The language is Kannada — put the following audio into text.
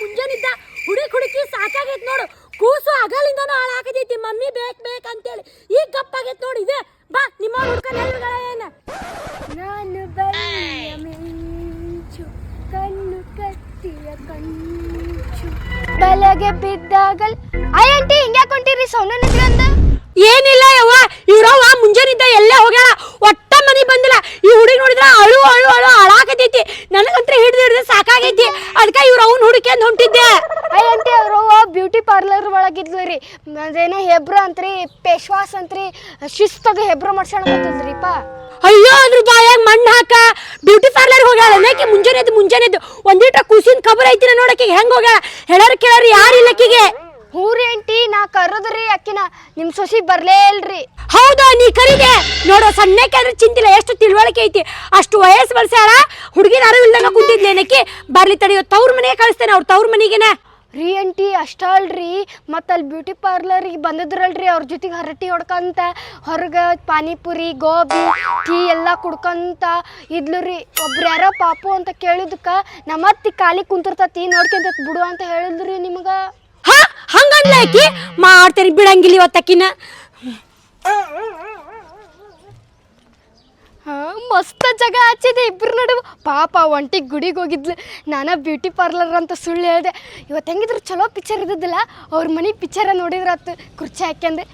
ಮುಂಜಾನಿದ್ದ ಹುಡುಕಿ ಸಾಕಾಗೈತೆ ನೋಡು. ಕೂಸು ಅಗಲಿಂದನೂ ಹಾಳಾಗತೈತಿ. ಮಮ್ಮಿ ಬೇಕಂತೇಳಿ ಈಗ ಗಪ್ಪಾಗೈತೆ ನೋಡಿ. ಇದೆ ಬಾ ನಿಮ್ಮ ಹುಡ್ಕೊಂಡು ಎಲ್ರುಗಳ ಏನ. ನಾನು ಬಳ್ಳಿಯ ಮಿಂಚು ಕಣ್ಣು ಕತ್ತಿಯ ಕಂಚು ಬಲೆಗೆ ಬಿದ್ದಾಗಲ್. Aunty ಹಿಂಗ್ಯಾಕೆ ಹೊಂಟಿರಿ sound ನಿಂತ್ಕಂದ? ಏನಿಲ್ಲ ಯವ್ವ, ಇವ್ರವ್ವ ಮುಂಜಾನಿದ್ದ ಎಲ್ಲೇ ಹೋಗ್ಯಾಳ, ಒಟ್ಟ ಮನಿ ಬಂದಿಲ್ಲ. ಈ ಹುಡುಗಿ ನೋಡಿದ್ರ ಅಳು ಹಾಳಾಕತೈತಿ. ನನಗಂತ್ರ ಹಿಡ್ದು ಸಾಕಾಗೈತಿ. ಅದಕ್ಕೆ ಇವ್ರ ಅವ್ನ ಹುಡುಕಿಯಂತ ಹೊಂಟಿದ್ದೆ. ಆಂಟಿ ಅವ್ರವ್ವ ಬ್ಯೂಟಿ ಪಾರ್ಲರ್ ಒಳಗಿದ್ಲು ರೀ. ಅದೇನೋ ಹೆಬ್ರೋ ಅಂತ್ರಿ, ಪೇಶ್ವಾಸ್ ಅಂತ್ರಿ, ಶಿಸ್ತಾಗ ಹೆಬ್ರೋ ಮಾಡ್ಸೋಣ ಬಂದಿದ್ರಿಪ್ಪ. ಅಯ್ಯೋ ಅದ್ರ ಬಾಯಾಗ ಮಣ್ಣು ಹಾಕ ಬ್ಯೂಟಿ ಪಾರ್ಲರ್ ಹೋಗ್ಯಾಳ. ನೇಕಿ ಮುಂಜಾನೆದ್ದು ಒಂದಿಟ ಕೂಸಿನ ಖಬರ್ ಐತಿನ ನೋಡಕ್ಕೆ ಹೆಂಗ್ ಹೋಗ್ಯಾಳ. ಹೇಳಾರ ಯಾರಿಲ್ಲಕ್ಕಿಗೆ. ಹೂರಿ ಆಂಟಿ, ನಾ ಕರೋದ್ರಿ ಅಕ್ಕಿನ, ನಿಮ್ ಸೊಸಿ ಬರ್ಲೇ ಇಲ್ರಿ. ಹೌದಾ, ನೀ ಕರೀದೆ ನೋಡೋ. ಸಣ್ಣಕ್ಕಾದ್ರೆ ಚಿಂತಿಲ್ಲ, ಎಷ್ಟು ತಿಳುವಳಿಕೆ ಐತಿ. ಅಷ್ಟು ವಯಸ್ಸು ಬರ್ಸ್ಯಾಳ. ಹುಡುಗಿನ ಅರಿವಿಲ್ದಂಗ ಕುಂತಿದ್ಲೇನಕ್ಕೆ. ಬರ್ಲಿ ತಡೆಯೋ, ತವ್ರ ಮನೆಗೆ ಕಳಿಸ್ತೇನೆ. ಅವ್ರ ತವ್ರ ಮನೆಗೆನ ರೀ ಆಂಟಿ. ಅಷ್ಟ ಅಲ್ರಿ, ಮತ್ತು ಅಲ್ಲಿ ಬ್ಯೂಟಿ ಪಾರ್ಲರಿಗೆ ಬಂದಿದ್ರಲ್ರಿ, ಅವ್ರ ಜೊತೆಗೆ ಹರಟಿ ಹೊಡ್ಕಂತ ಹೊರಗೆ ಪಾನಿಪುರಿ ಗೋಬಿ ಟೀ ಎಲ್ಲ ಕುಡ್ಕಂತ ಇದ್ಲು ರೀ. ಒಬ್ರು ಯಾರೋ ಪಾಪು ಅಂತ ಕೇಳಿದಕ್ಕೆ ನಮ್ಮತ್ತಿ ಖಾಲಿ ಕುಂತಿರ್ತತಿ ನೋಡ್ಕೊಂತ ಬಿಡು ಅಂತ ಹೇಳಿದ್ರಿ ನಿಮ್ಗೆ. ಹಂಗನ್ಲಾಕಿ ಮಾಡ್ತೇನೆ, ಬಿಡಂಗಿಲ್ಲ ಇವತ್ತಕ್ಕಿನ. ಮಸ್ತ್ ಜಾಗ ಹಚ್ಚಿದೆ ಇಬ್ರು ನಡುವೆ. ಪಾಪ ಒಂಟಿಗೆ ಗುಡಿಗೆ ಹೋಗಿದ್ಲು, ನಾನು ಬ್ಯೂಟಿ ಪಾರ್ಲರ್ ಅಂತ ಸುಳ್ಳು ಹೇಳಿದೆ. ಇವತ್ತು ಹೆಂಗಿದ್ರು ಚಲೋ ಪಿಕ್ಚರ್ ಇದ್ದಿದ್ದಿಲ್ಲ, ಅವ್ರ ಮನೆ ಪಿಕ್ಚರ ನೋಡಿದ್ರಾತು ಕುರ್ಚಿ ಹಾಕ್ಯಂದೆ.